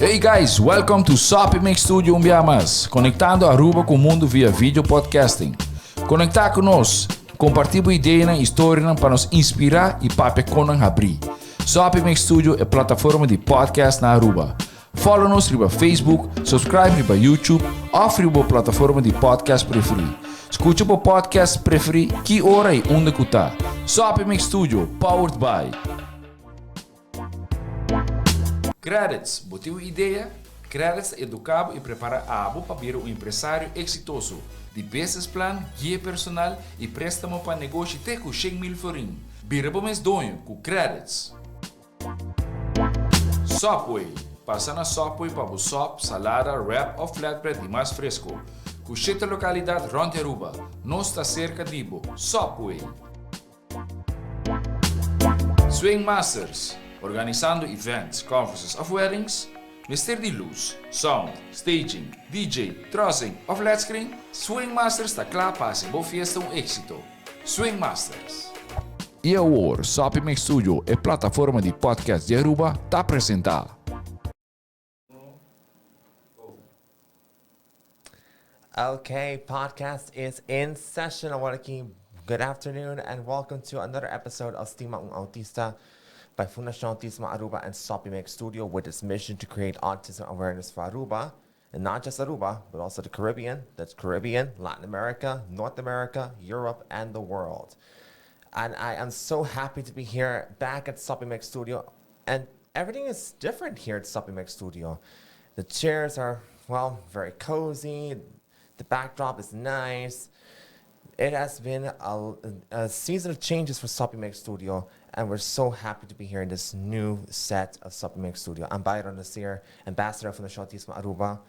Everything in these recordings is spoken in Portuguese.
Hey guys, welcome to Hopi Make Studio Umbiamas, conectando Aruba com o mundo via vídeo podcasting. Conectar conosco, compartilhar ideias e histórias para nos inspirar e para conan abrir. Hopi Make Studio é plataforma de podcast na Aruba. Follow-nos no Facebook, subscribe no YouTube ou na plataforma de podcast preferida. Escute o podcast preferido que hora e onde está. Hopi Make Studio, powered by Credits, botiu ideia? Credits educava e prepara abo para ser um empresário exitoso. De business plan, guia personal e préstamo para negócio até com 100,000 florin. Bira para mês donho com Credits. Subway, passa na Subway para o sop, salada, wrap ou flatbread e mais fresco. Com 7 localidades ronde Aruba, nós está cerca de Subway. Swing Masters, organizando events, conferences of weddings, Mister de luz, sound, staging, DJ, trussing of flat screen, Swing Masters está claro para ser boa fiesta éxito. Swing Masters. E agora, Hopi Make Studio é plataforma de podcast de Aruba, está apresentar. Okay, podcast is in session. Good afternoon and welcome to another episode of Stima, Autista by Fundação Autismo Aruba and Hopi Make Studio with its mission to create autism awareness for Aruba. And not just Aruba, but also the Caribbean. That's Caribbean, Latin America, North America, Europe, and the world. And I am so happy to be here back at Hopi Make Studio. And everything is different here at Hopi Make Studio. The chairs are, well, very cozy. The backdrop is nice. It has been a season of changes for Hopi Make Studio, and we're so happy to be here in this new set of Hopi Make Studio. I'm Bayendo Bek Scol, ambassador from the Autista Aruba,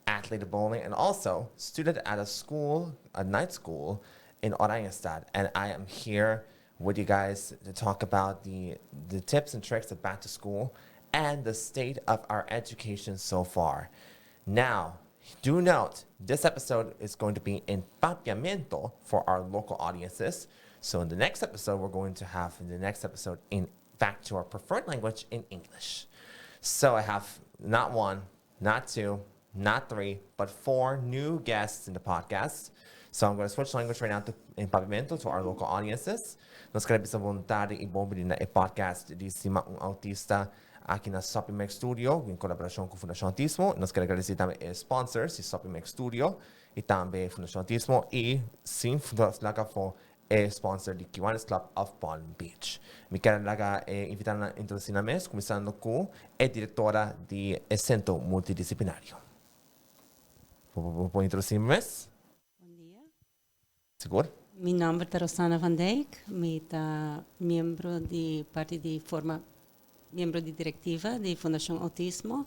athlete of bowling, and also student at a night school in Oranjestad. And I am here with you guys to talk about the tips and tricks of back to school and the state of our education so far. Now, do note, this episode is going to be in papiamento for our local audiences. So in the next episode, we're going to have in back to our preferred language in English. So I have not one, not two, not three, but 4 new guests in the podcast. So I'm going to switch language right now in papiamento to our local audiences. Nós queremos ser voluntários e bom na podcast de Stima Autista aqui na Hopi Make Studio, em colaboração com a Fundação Autismo. Nós queremos agradecer também aos sponsors de Hopi Make Studio e também a Fundação Autismo e, sim, Fundação for é sponsor de Kiwanis Club of Palm Beach. Me quero invitar a introduzir na mesa, começando com a diretora de Centro Multidisciplinário. Vou introduzir na mesa? Bom dia. Sigur? Meu nome é Rosana Van Dijk, sou membro de parte de membro de diretiva da Fundação Autismo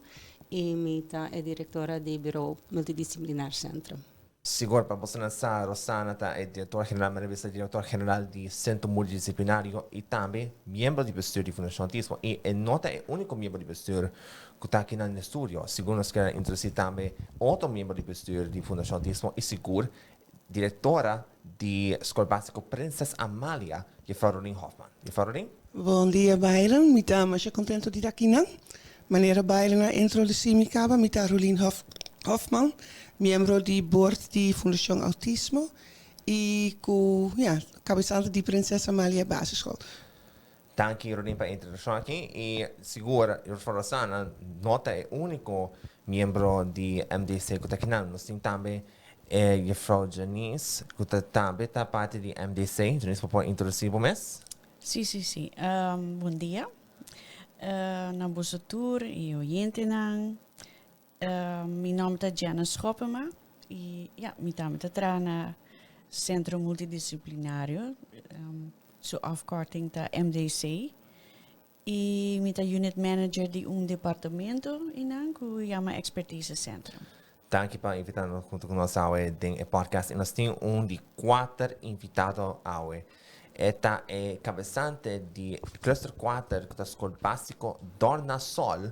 e é diretora do Bureau Multidisciplinar Centro. Sigur, para você lançar, Rosana é diretor-geral do Centro Multidisciplinário e também membro de postura da Fundação Autismo e nota é o único membro de postura que está aqui no estúdio. Sigur, nós queremos introduzir também outro membro de postura da Fundação Autismo e Sigur, diretora de Escola Básica Princesa Amália, de Fraulein Hoffman. De Fraulein? Bom dia, Bayern. Me chamo contento de estar aqui. Maneira Bayern introduzir me caba, me Fraulein Hoffman, membro de board de Fundação Autismo e cabeçada de Princesa Amália Basisschool. Danke, Fraulein, para a introdução aqui. E Sigur, Rosana, nota é o único membro de MDC que está aqui. Nós temos também a Frau Janice, que também está parte de MDC. Janice, pode introduzir o mês? Sim. Bom dia. Na boa tour e oyente nang. Meu nome é Jana Schopema e me chamo na Centro Multidisciplinário, afkorting da MDC. E me unit manager de departamento inang que chama Expertise Centrum. Danke para invitar junto conosco ao podcast. E nós temos de 4 invitados hoje. Esta é cabeçante de cluster 4 da Escola Básica Dorna Sol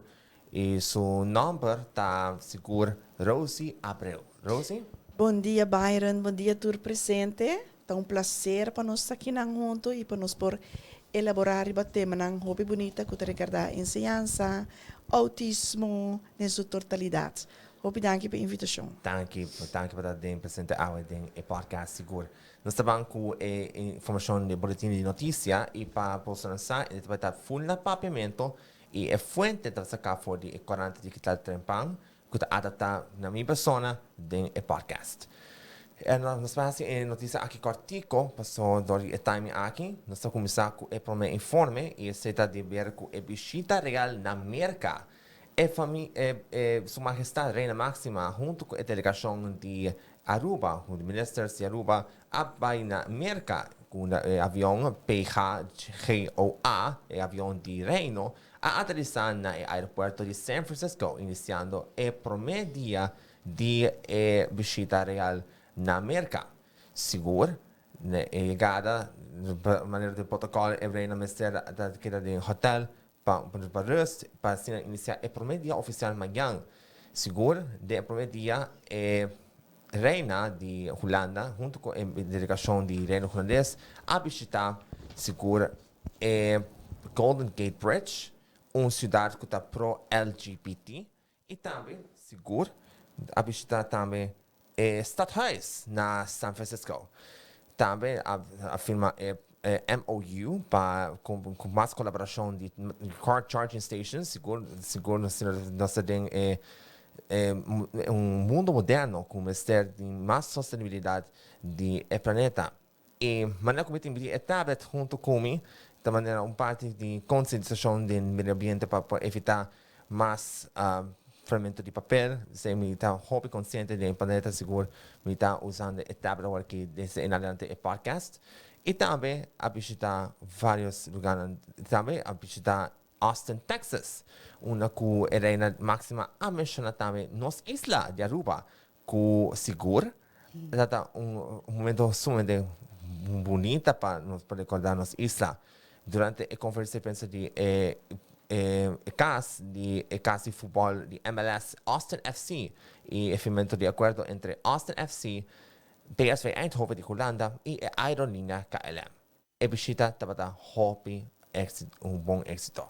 e seu nome está Sigur Rosie Abreu. Rosie? Bom dia, Byron. Bom dia, tour presente. É prazer para nós estar aqui junto e para nós por elaborar o tema ng hopi bonita que regarda enseñansa, autismo e sua totalidade. Hopi danke pela invitação. Danke para den presente ao den podcast Sigur. Nós trabalhamos com informação de boletim de notícia e para postar e vai estar full na papiamento e é fonte da sacar for de 40 digital trempang que está adaptar na minha persona den podcast. Nós vamos fazer notícia aqui cortico, passou do time aqui. Nós estamos começar com o primeiro informe e se está de ver com a visita real na América. Sua Majestade Reina Máxima, junto com a delegação de Aruba, o ministro de Aruba, vai na América com o avião PHGOA, o avião de Reino, a aterrissar no aeroporto de San Francisco, iniciando o primeiro dia de visita real na América. Sigur, na chegada, de maneira de protocolo, a Reina Minister da queda de hotel, para iniciar o primeiro dia oficial amanhã. Sigur, o primeiro dia, Reina de Holanda, junto com a delegação de Reino Holandês, a visitar, Sigur, Golden Gate Bridge, uma cidade que está pro-LGBT, e também, Sigur, a visitar também Stadhuis na San Francisco. Também a firma MOU com mais colaboração de car charging stations, Sigur nós temos mundo moderno com mistério de mais sustentabilidade do planeta. E maneira como tem tablet junto comigo, de maneira parte de conscientização do meio ambiente para evitar mais fragmento de papel, se me está hopi consciente do planeta Sigur, me está usando a tablet aqui desde em adelante o podcast. E também a visitar vários lugares, também a visitar Austin, Texas, uma que a Reina Máxima a mencionar também nossa isla de Aruba, com Sigur. É momento sumamente bonito para recordar nossa isla. Durante a conferência de imprensa de caso de futebol de MLS Austin FC e o firmamento de acordo entre Austin FC, PSV Eindhoven de Holanda e a aerolínea KLM. A visita estava hopi bom êxito.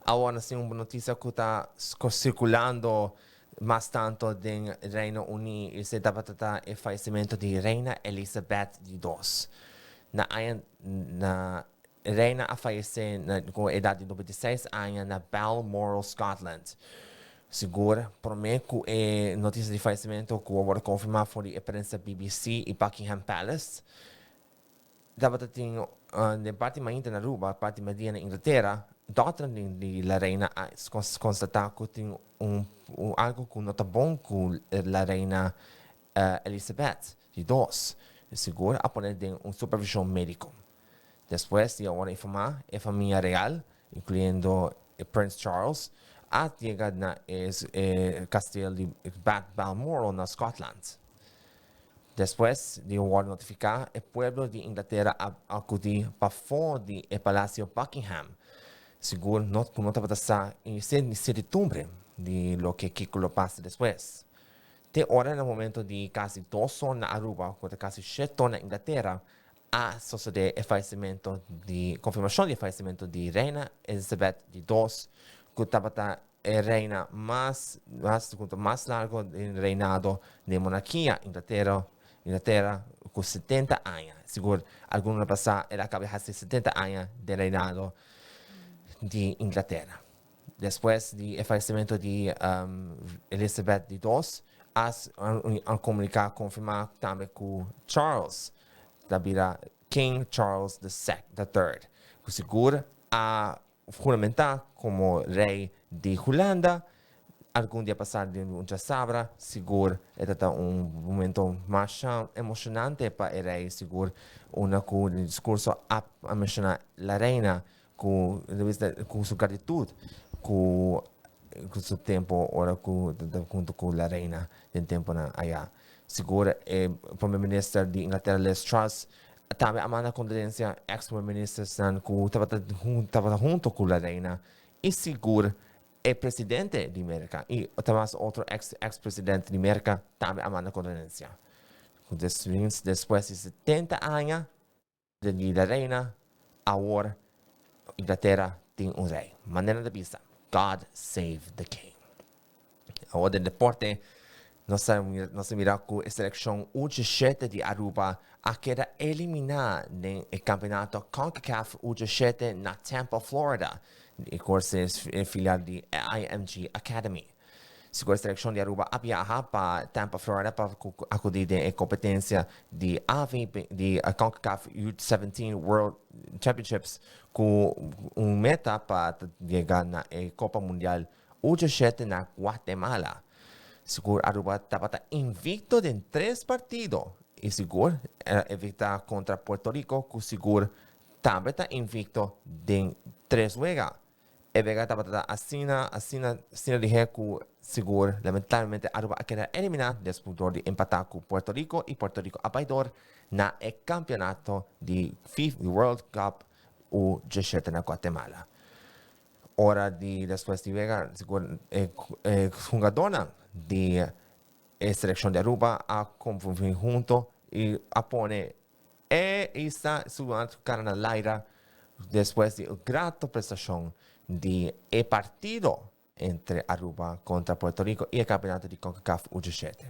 Agora, sim, uma notícia que está circulando bastante no Reino Unido e se estava tratando o falecimento de Reina Elizabeth II. Na Reina a falecer com a idade de 96 anos na Balmoral, Scotland. Sigur, prometo que a notícia de falecimento que agora confirmar foi a imprensa BBC e Buckingham Palace. Dava ter na parte mais na Aruba, parte media na Inglaterra, doutor de la Reina a constatar que tem algo que não está bom com a Reina Elizabeth II. Sigur, a poner supervisão médica. Depois de agora informar a família real, incluindo Prince Charles, a chegada na castelo de Balmoral, na Scotland. Depois de agora notificar, o povo de Inglaterra a acudir para fora do Palácio Buckingham. Sigur, não estava em incertidumbre de lo que passa depois. Até agora, no momento de quase 2 horas na Aruba, quando quase 7 horas na Inglaterra, a suceder o falecimento de confirmação de falecimento de Reina Elizabeth II, que estava a reina mais largo do reinado de monarquia Inglaterra com 70 anos. Sigur, alguns passaram, ela acaba de 70 anos de reinado de Inglaterra. Depois do falecimento de Elizabeth II, a comunicar confirmar também que Charles, da vira King Charles III, que Sigur a juramentar como rei de Holanda. Algum dia passado de já sabra, Sigur era momento mais emocionante para o rei Sigur, com discurso a mencionar a reina com sua gratitude, com seu tempo, ora junto com a reina, tem tempo na allá. Sigur, o primeiro-ministro de Inglaterra, Liz Truss, também a manda condolência ex-primeiro-ministro que estava junto com a reina, e Sigur, o presidente de América, e também outro ex-presidente de América, também a manda condolência. Depois de 70 anos de la reina, ahora Inglaterra tiene un rey. Manera de vista, God save the king. Ahora del deporte, no se mira que la selección U17 de Aruba ha quedado eliminada en el campeonato CONCACAF U17 en Tampa, Florida. El curso es filial de IMG Academy. Sigur, la selección de Aruba ha viajado para Tampa, Florida para acudir a la competencia de CONCACAF U17 World Championships con un meta para llegar a la Copa Mundial U17 en Guatemala. Sigur, Aruba estaba invicto en 3 partidos. Y Sigur, evita contra Puerto Rico, que Sigur también está invicto en 3 juegos. Y vega estaba así dije que Sigur, lamentablemente, Aruba ha quedado eliminado después de empatar con Puerto Rico y Puerto Rico abaidor en el campeonato de FIFA World Cup U17 en Guatemala. Hora después de vega, Sigur, jugadora de selección de Aruba a confundir junto y a poner esa su cara al aire después de una gran prestación de el partido entre Aruba contra Puerto Rico y el campeonato de CONCACAF U17.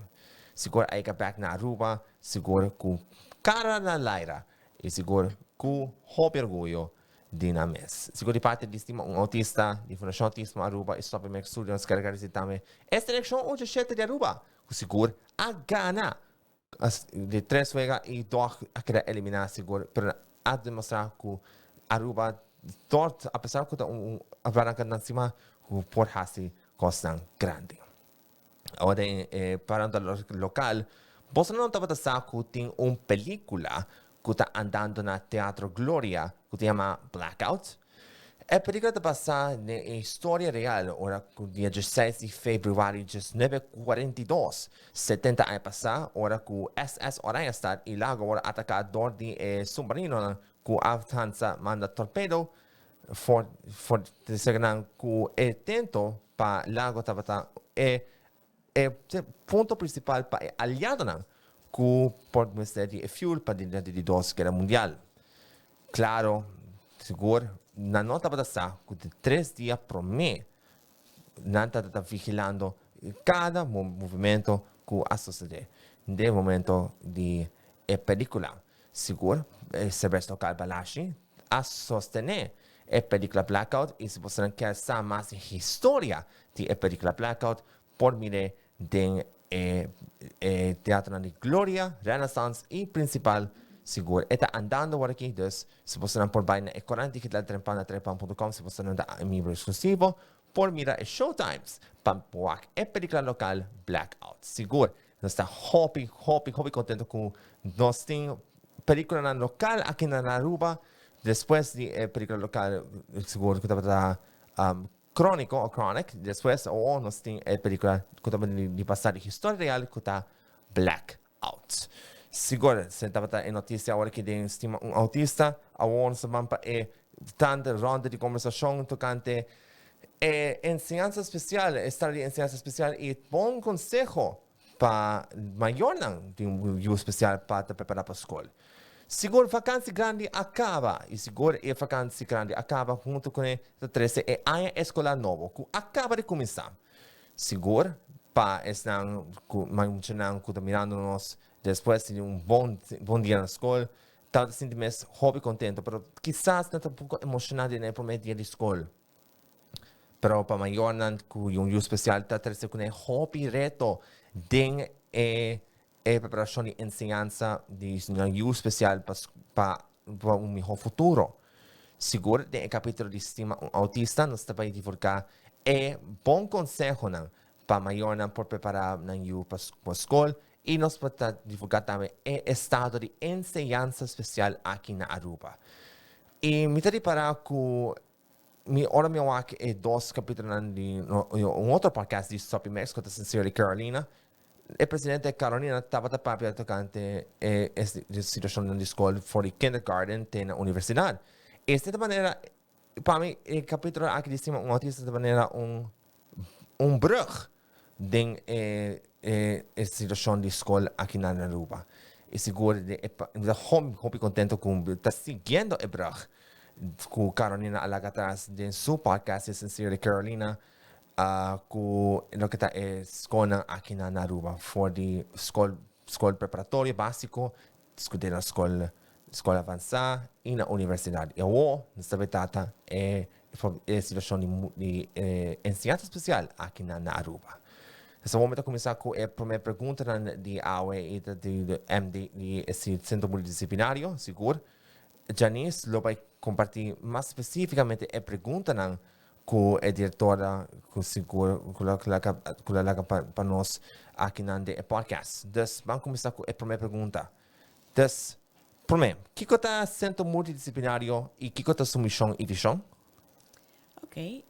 Sigur hay que back na Aruba, sigur con cara al aire y sigur con hopi orgullo de na mes. Sigur de parte de Stima, un autista de Fundación Autismo Aruba e Stop Mek Studios caracteriza também esta eleição U17 de Aruba. O Sigur a gana de 3 juegos y 2 a quedar eliminado Sigur, pero a demostrar que Aruba dort, a pesar que arranca encima, por hasi costan grande. Ahora, para el local, vos no estaba que tiene una película que está andando en Teatro Gloria, que se llama Blackout. La película está basada en la historia real, ahora, el día 16 de febrero de 1942, 70 años pasados, ahora que SS Oranjestad y Lago ahora atacador de submarino, que avanza manda torpedo, for que el tento para Lago estaba el punto principal para aliado que por meter de fuel para dentro de 2 guerra mundial. Claro, seguro, na nota para estar de 3 días por mes, nada está vigilando cada movimento que a suceder. De momento de película, seguro, el servicio local Balashi a sostener a película Blackout y si você quer saber más de historia de a película Blackout, por mire de Teatro de Gloria, Renaissance y Principal Sigur. Está andando por aquí, entonces, si você por vaina e 40 digital trepan.com, si você da miembro exclusivo, por mira e showtimes, pampuac e película local Blackout. Sigur, nós está hopi contento com nós tem película local aqui na Aruba, después de película local, Sigur, que estava crónico o chronic, después o nos tem película que estava de passar de história real, que está Blackout. Sigur, se estava em notícia agora que tem um autista, agora se vamos para tanta ronda de conversação tocante enseñanza especial, estar de enseñanza especial y buen consejo para mayornan de un especial para preparar para escolar. Sigur, vakantie grandi acaba e Sigur e vakantie grandi acaba junto com o 13 e ano escolar novo, que acaba de começar. Sigur, para estão mencionando que mirando nós depois de bom dia na escola, tal sentimento hobby contento, mas quizás não um pouco emocionado no primeiro dia de escola. Pero para mayornan que um especial está 13 com hopi reto de preparação de enseñansa de um especial para miho futuro. Sigur, de capítulo de Stima, autista, nós também divulgar bom consejo para mayornan por preparar para a escola e nós podemos divulgar também estado de enseñanza especial aqui na Aruba. E me tadi para que ora mi awak 2 capítulos de outro podcast de Stop Mek Scol, sincerely Carolina. El presidente Carolina estaba tapando tocante esta situación de escola for the kindergarten na universidade. E de maneira, para mim, o capítulo aqui de cima, autista de maneira brug de esta situação de escola aqui na Aruba. E seguro de hopi contento com está seguindo o brug ku Carolina alagatas din su podcast is sincerely Carolina ku lo kita escola ng akin na Aruba for the school preparatorio básico, discutir na escola avanzada e na universidade. Eu nesta tata situacion de enseñanza especial aqui na Aruba. Nesse momento começar com a primeira pergunta de AUE e de MD de esse centro multidisciplinário, Sigur. Janice lo vai compartilhar mais especificamente a pergunta com a diretora, com Sigur, com a para nós aqui na podcast. Então, vamos começar com a primeira pergunta. Então, primeiro, o que é o centro multidisciplinário e o que é a sua missão e visão? Ok,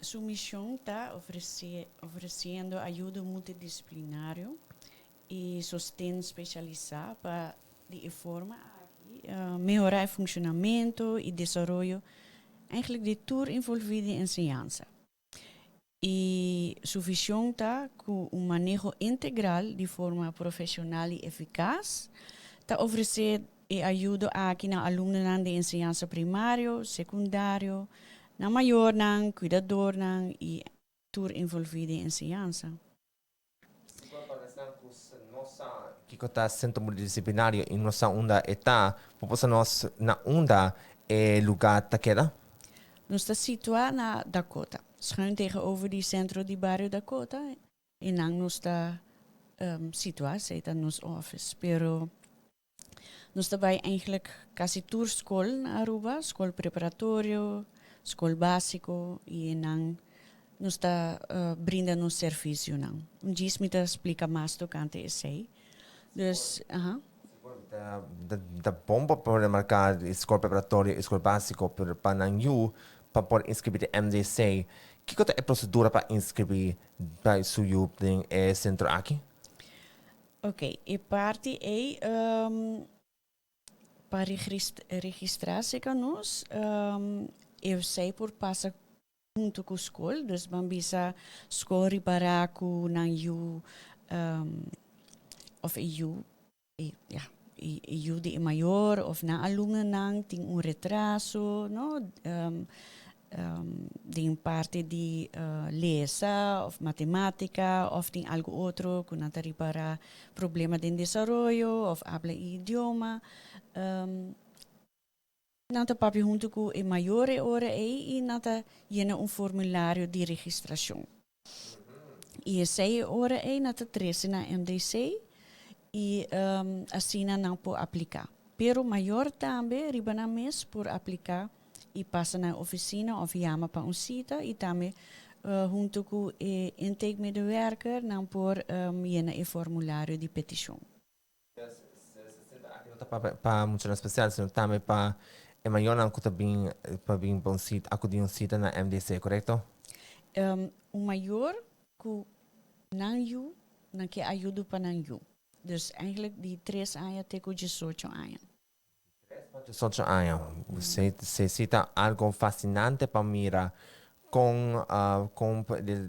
sua missão está oferecendo ajuda multidisciplinária e sustento especializado para de forma melhorar o funcionamento e desenvolvimento eigenlijk de tour envolvido em enseñanza. E sua visão está com manejo integral de forma profissional e eficaz, está oferecendo ajuda aqui na alunos de enseñanza primário, secundário, na mayornan, cuidadornan e tour envolvido em enseñanza. Que está centro multidisciplinário e nossa onda está, proposta nós na onda lugar taquera? Nós está situado na Dakota, schuin tegenover die centro di barrio Dakota. En dan nós está situado, está nos office. Pero nós também eigenlijk quase tour school na Aruba, school preparatorio, school básico e dan nós está brinda nos serviço não. Diz me te explica mais do cante esse. Dus, Da bomba para marcar escola preparatória, escola básica para nanyu para poder inscrever MDC. Que é a procedura para inscrever para o seu centro aqui? Ok, e parte é para registratie kan nós eu sei por passa junto com a escola, dus man bisa escola reparar com nanyu of EU ja EU de maior of na aluno nang ting un retraso no de parte de lesa of matemática of ting algo outro que nata para problema de desarrollo of habla idioma nata papi junto com e maiore ora e nata llena un formulário de registração e essa ora e nata 13 na MDC e assim não pode aplicar. Pero maior também riba na mês por aplicar e passa na oficina of chama para cita e também junto com o intake medewerker não por jena e formulário de petição. Para muito especial, senão também para é maior não que também para vir para cita, acudir cita na MDC, correto? O maior que não que ajuda para não. Dus eigenlijk die 3 anos até com 18 anos. 18 anos. Você cita algo fascinante para mira com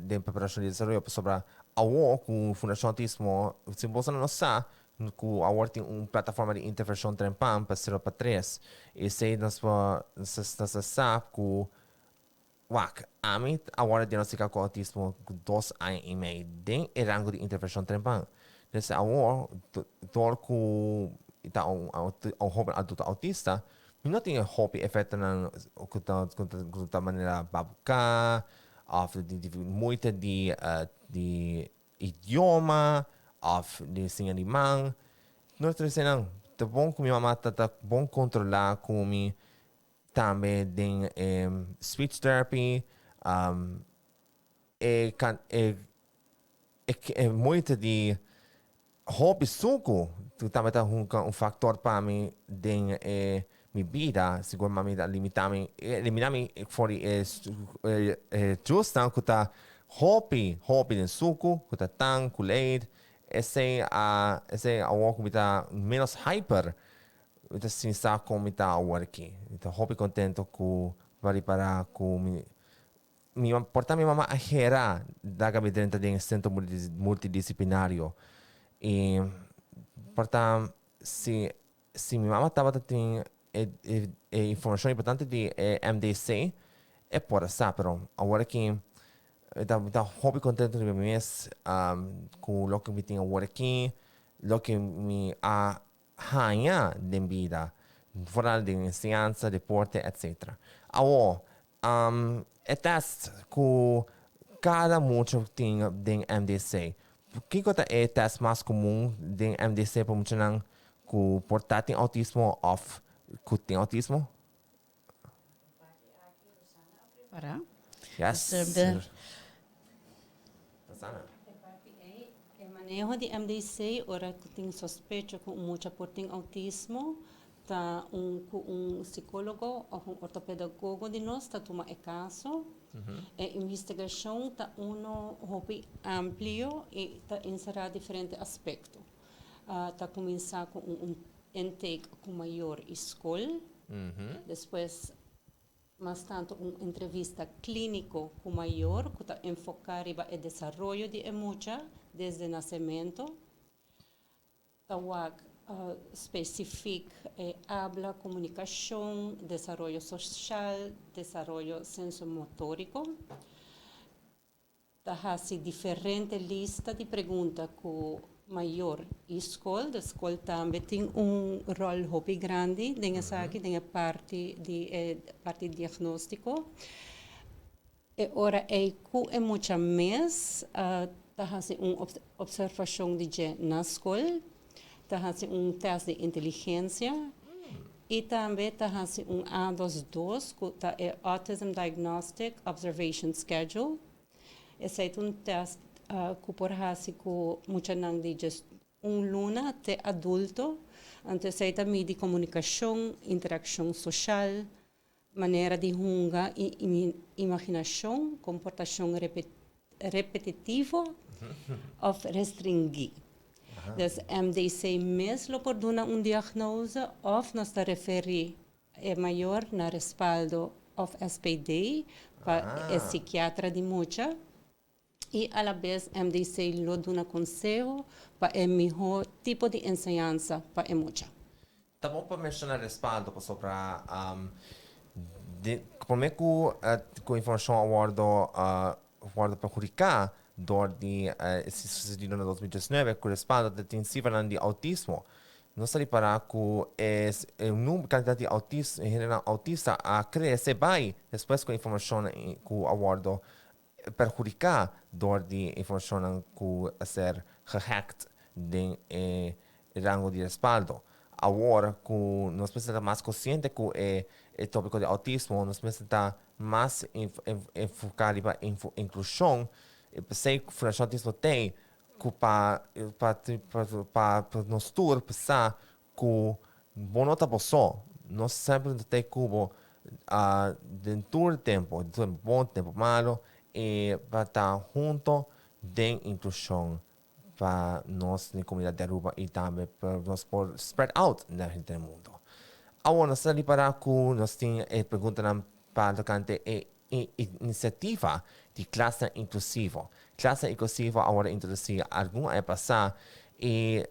de preparação de desenvolvimento sobre a com Fundação Autismo. Se você não sabe, que a tem uma plataforma de intervenção trempam para 0 para 3. E se nós sabe que a mim agora diagnostica com autismo com 2 anos e meio tem o rango de intervenção trempam. Nesse award, todo que está jovem adulto autista, não tem hopi efeito na da maneira babucar, muito de idioma, de sinha de mão. Nós trazemos tá bom que minha mamãe tá bom controlar como também tem speech therapy, muito de hopi suco, tu também tá um fator para mim de minha vida, seguro mami da limitar-me fora justo que tá hopi de suco, que tá tang, com leite, esse a walk me tá menos hyper, então sim sabe como tá a work, então hopi contento com para com porta minha mamãe a gerar da gabinete de centro multidisciplinário. E, portanto, se minha mamãe estava tendo informação importante de MDC é por essa, pero agora que da hobby contento de mês com o que me tem agora aqui, o que me arranha de vida, fora de enseñansa, deporte, etc. Agora, é teste com cada mucho tem de MDC. Que coisa é teste mais comum de MDC para muitos não com portar autismo ou com tem autismo? Para? Yes. O manejo de MDC, ora que tem sospecha com mucha por tem autismo, tá psicólogo ou ortopedagogo de nós tá toma caso. A investigação tá hopi amplio e tá encerrar diferentes aspectos. Tá começar com intake com maior escola, depois mais tanto entrevista clínico com maior que tá enfocar em o desenvolvimento de mucha desde o nascimento. Tawag específico habla, comunicação, desenvolvimento social, desenvolvimento sensomotórico. Há diferente lista de perguntas com maior escola. A escola também tem rol hopi grandi, tem esaki, tem parte de diagnóstico. E ora é muita mês, há observação de na escola. Há teste de inteligência e também há A22, que é Autism Diagnostic Observation Schedule. Esse é teste que por com mucha nang de luna até adulto, antes é também de comunicação, interação social, maneira de hunga, imaginação, comportação repetitiva ou restringir. Dus MDC mesmo por dar diagnose ou nós referir maior na respaldo of SPD para psiquiatra de mucha e a la vez MDC lo dá conselho para miho tipo de enseñanza para mucha. Tá bom para mencionar respaldo sobre como é que com informação award perjudicar de 2019 com respaldo de intensiva de autismo. Não sei para que o número de autista a crescer bem depois com a informação que o award perjudicar de informação que a ser gehacked de rango de respaldo. Agora que nós precisamos mais consciente que o tópico de autismo, nós precisamos mais enfocar para inclusão. Pensei que o Fundação Autismo tem para nós todos pensar que bom não está só. Nós sempre temos que dentro do tempo, bom tempo malo, e para estar junto de inclusão para nós na comunidade de Aruba e também para nós por spread out na gente do mundo. Agora, nós estamos para que nós temos perguntas para a Vakantie iniciativa de classe inclusiva. Classe inclusiva agora introduzir alguma passar e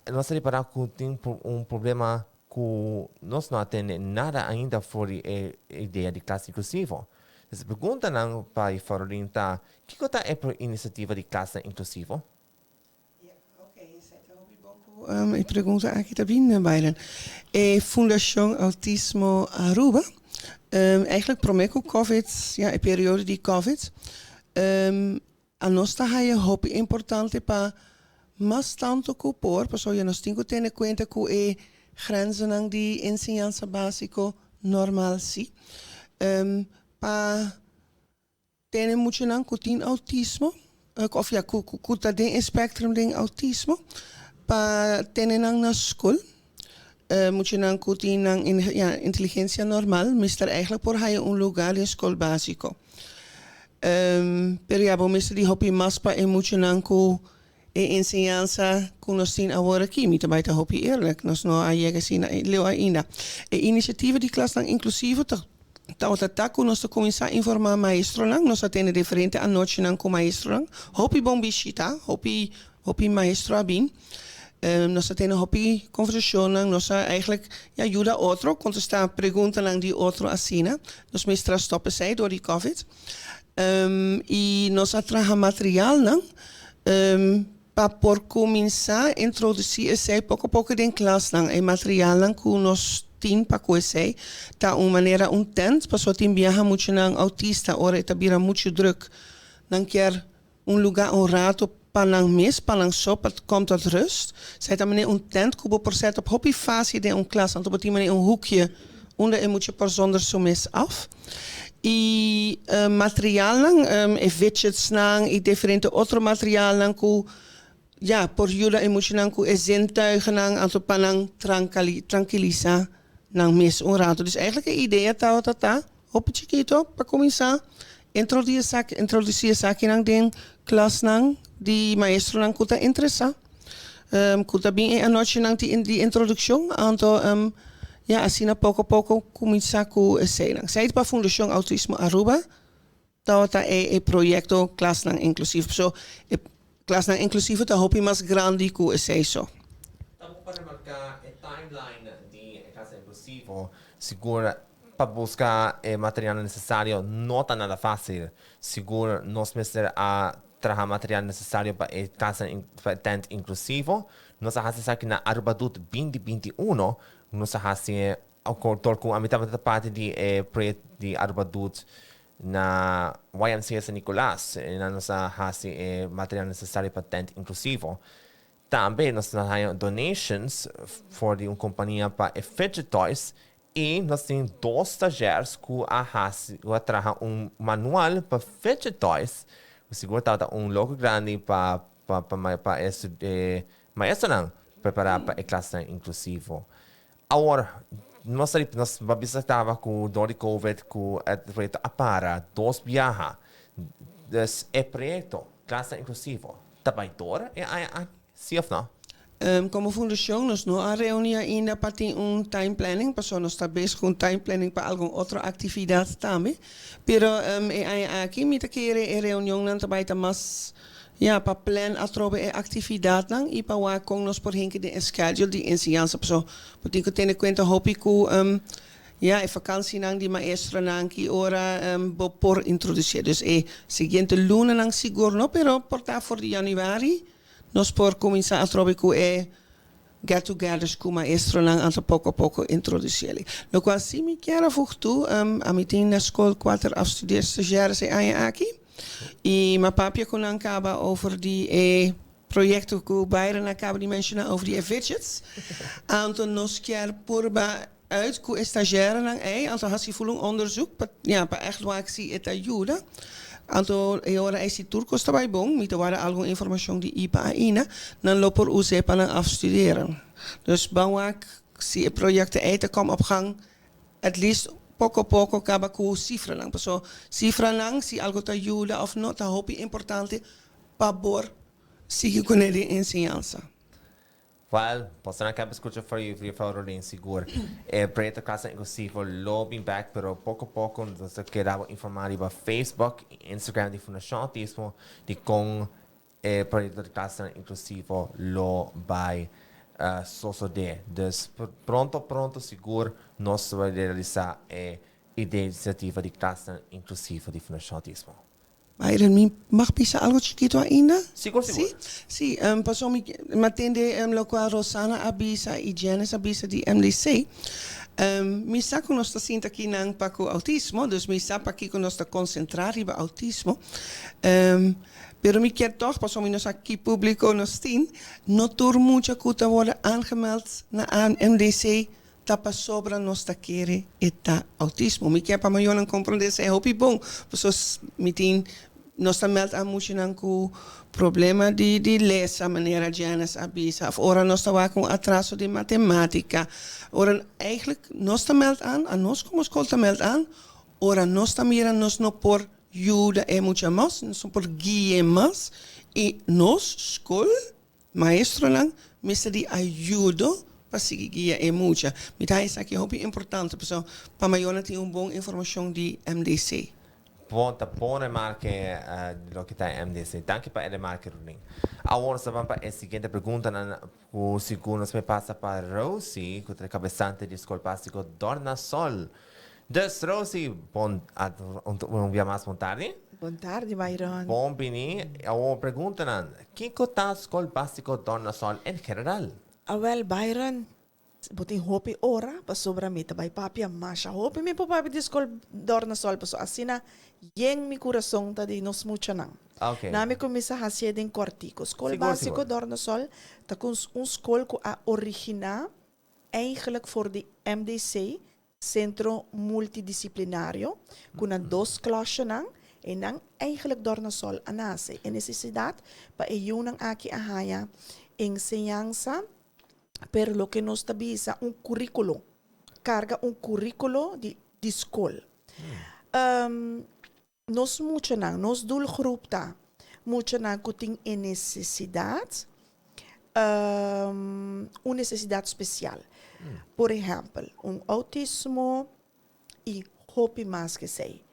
nós estamos para que tem problema que nós não atendemos nada ainda fora a ideia de classe inclusiva. Essa pergunta não para Farolin tá, que coisa é a iniciativa de classe inclusiva? E pergunta aqui também, Bayern. Fundação Autismo Aruba. Eigenlijk promeco COVID, a periode de COVID. A nós tá aí hopi importante para mas tanto que por, porque nós temos que ter conta que grenzen de enseñanza básico normal sim. Para ter muito não que tem autismo, of ja, que tá tem espectrum de autismo, para ter não na escola. Moet je dan goed in inteligência normal, mister eigenlijk por hij lugar in school básico. Pero ja, mister die hopi mas pa moet je dan ku enseñanza ku nos tin agora aqui, mita baita hopi eerlijk, nos no ayega sina leo ainda. Iniciativa die klas dan inclusivo ta ku nos começar a informar maestro lang, nos atende diferente a noite nan ku maestro lang. Hopi bom bichita, hopi maestro abin. Nós temos hopi conversação, nós eigenlijk ajuda outro, contestar perguntas aan die outro assina. Nós mestra stoppen zij door die COVID. E nós traga material, para por começar a introduzir zij pouco a pouco in klas, e material que nós temos para conhecer, tá uma maneira tent, para só tem viaja muito nang autista, ora está bira muito druk, não quer lugar rato para nang mes, para nang so, para komt tot rust. Zij tá meneer tent, kubo por set op hopi fase de klas, want op die manier hoekje, onder moet je per zonder zo mes af. E material e widgets e diferente outro material por ajuda emocional e zintuigen anto panang tranquiliza mes rato. Dus eigenlijk een idee op het chiquito para começar introduzir saki den klas die maestro kuta interessa. Kuta bem a noite die introducção anto assim a pouco começar com a cena. Zij para a Fundação Autismo Aruba, dat é projeto classe inclusivo. So, classe inclusivo tá hopi mais grande com a só. Estamos para marcar a timeline de classe inclusivo. Sigur, para buscar o material necessário não está nada fácil. Sigur, nós mesmos a trazer material necessário para a classe inclusivo. Nós fazemos aqui na Aruba 2021. Nós fazemos acordo com a metade da parte de projeto de Aruba na YMCA San Nicolás. Nós fazemos material necessário para tent inclusivo. Também nós temos donations for uma companhia para fidget toys. E nós temos 2 estagiários que trazem manual para fidget toys. O Sigur está logo grande para mayornan preparar para a classe inclusivo. Agora, nós estava com dor de COVID, com o reto prepara 2 viaja. Dus é projeto, classe inclusivo. Também dor, sim ou não? Como fundação, nós não reunimos ainda para ter time planning, porque nós estamos bezig com time planning para alguma outra atividade também. Pero aqui, me querer reunião também mas para plan atrobe atividade e para waar com nós por hinken de schedule de enseñansa. So, porque eu tenho conta hopi ku a vakantie die maestro que ora por introduzir. Dus siguiente luna nang Sigur no, pero porta for de januari nós por começar a trobe ku get-togethers com maestro anto pouco a pouco introduzir. Lo qual si mi quero futuro a mi tin na school 4 afstudeer stagiaires aqui. E mijn papje kon caba over die projecten die Bayern caba die mentionen over die widgets. Aantal nos keer purba uit ku stagiaire lang aantal has voelen onderzoek pa echt waar ik zie het ajuda. Aantal ora is die turcos daarbij bong met waren algo informatie die IPA ina dan loper use pa afstuderen. Dus bouwak zie projecten eten kom op gang at least pouco a pouco acaba com cifra lang. So cifra lang se algo te ajuda of não tá hopi importante para bor seguir com ele enseñanza. Well, posso não acabar escutar para falar em Sigur. Projeto classe inclusivo lobbying back, pero pouco a pouco nós queremos informar sobre Facebook, Instagram de Fundação Autismo de com projeto de classe inclusivo lo vai suceder. Dus pronto Sigur nós vamos realizar a iniciativa de classe inclusiva de Fundação Autismo. Bayern, mag pisar algo chiquito ainda? Sigur. Sí, pasó mi matende lo cual Rosana avisa y Janice avisa de MDC. Mi saco nos está sinta aqui nang paco autismo, dus mi sapa aqui con nos está concentrar iba autismo. Pero mi quer toch, pas om nos aqui público nos tin, no tur mucha kuta worden aangemeld na MDC tapa sobra nos ta kere eta autismo. Mi quer pa mayornan comprender se hopi bom, pues mi tin nos ta meld aan mucha nang ku problema de lezen, meneer Janice avisa, of ora nos ta wa con atraso de matemática. Ora eigenlijk nos ta meld aan nos como school ta meld aan, ora nos ta mira nos no por ajuda mucha más, nos por guia más, y nos school, maestro lang, mista di ajuda para seguir guia mucha. Mit hij is aqui hopi importante, para mayornan tem bom informação de MDC. pone marque lo que está MDC. Danke para el marque ruling. Ahora se van para la siguiente pregunta. O Sigur nos me pasa para Rosie, que es cabezante de escola básico Dorna Sol. Dus Rosie, un día más bon tarde. Boa tarde, Byron. Bom bini. Ahora preguntan, ¿qué está escola básico Dorna Sol en general? Well, Byron, botin hopi ora, pa sobra mita bay papia masha hopi mi po papi discol dorna sol pa so asina yeng mi corazón ta di nos mucha nang. Okay. Nami comienza a hacer en cortico. School Sigur, básico Sigur. dorna sol, ta kun un school ko a origina eigenlijk voor de MDC, Centro Multidisciplinario, kuna dos klassen nang, en dan eigenlijk dorna sol anase. En necesidad pa eyunang aki ahaya enseñanza, pero lo que nos tabisa un currículo, carga un currículo de school. Nos mucha nang, nos doelgroep ta, mucha nang kuting en necesidad, una necesidad especial. Por ejemplo, un autismo y hopi más que sei.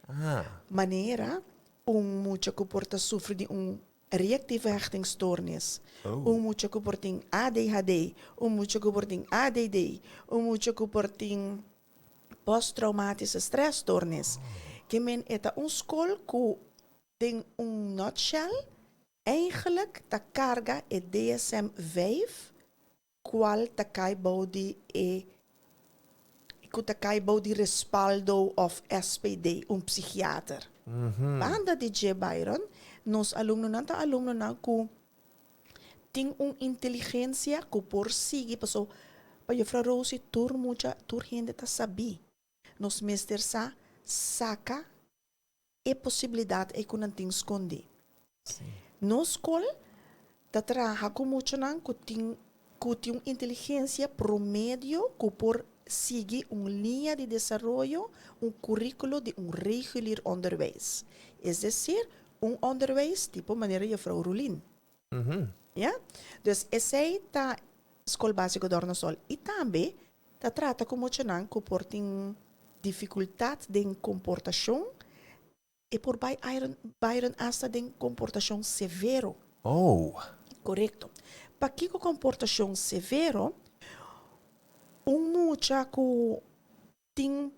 Manera, un mucha comporta sufre de un reactieve hechtingsstoornis. Mucha comporting ADHD, mucha comporting ADD, mucha comporting posttraumatische stressstoornis. Que men eta un school ku ding un nutshell eigenlijk ta carga e DSM-5 qual takai body takai body respaldo of SPD, un psiquiater. Banda DJ Byron, nos alumno na ku ting un inteligencia ku por sigi paso pa Juffrouw Rosie tur gente ta sabi. Nos meester sa saca e possibilidad e kunanting skondi. No school ta trabaja ku mucho nan ku ting inteligencia promedio ku por sigue una línea de desarrollo, un currículo de un regular onderwijs. Es decir, un onderwijs tipo manera Juffrouw Rulin. Ja? Dus esse ta school básico Dorna Sol e também ta trata como chanan ku porting dificuldade de comportação e por Byron hasta de comportação severo. Oh. Correcto. Pa kiko comportação severo, mucha ku ting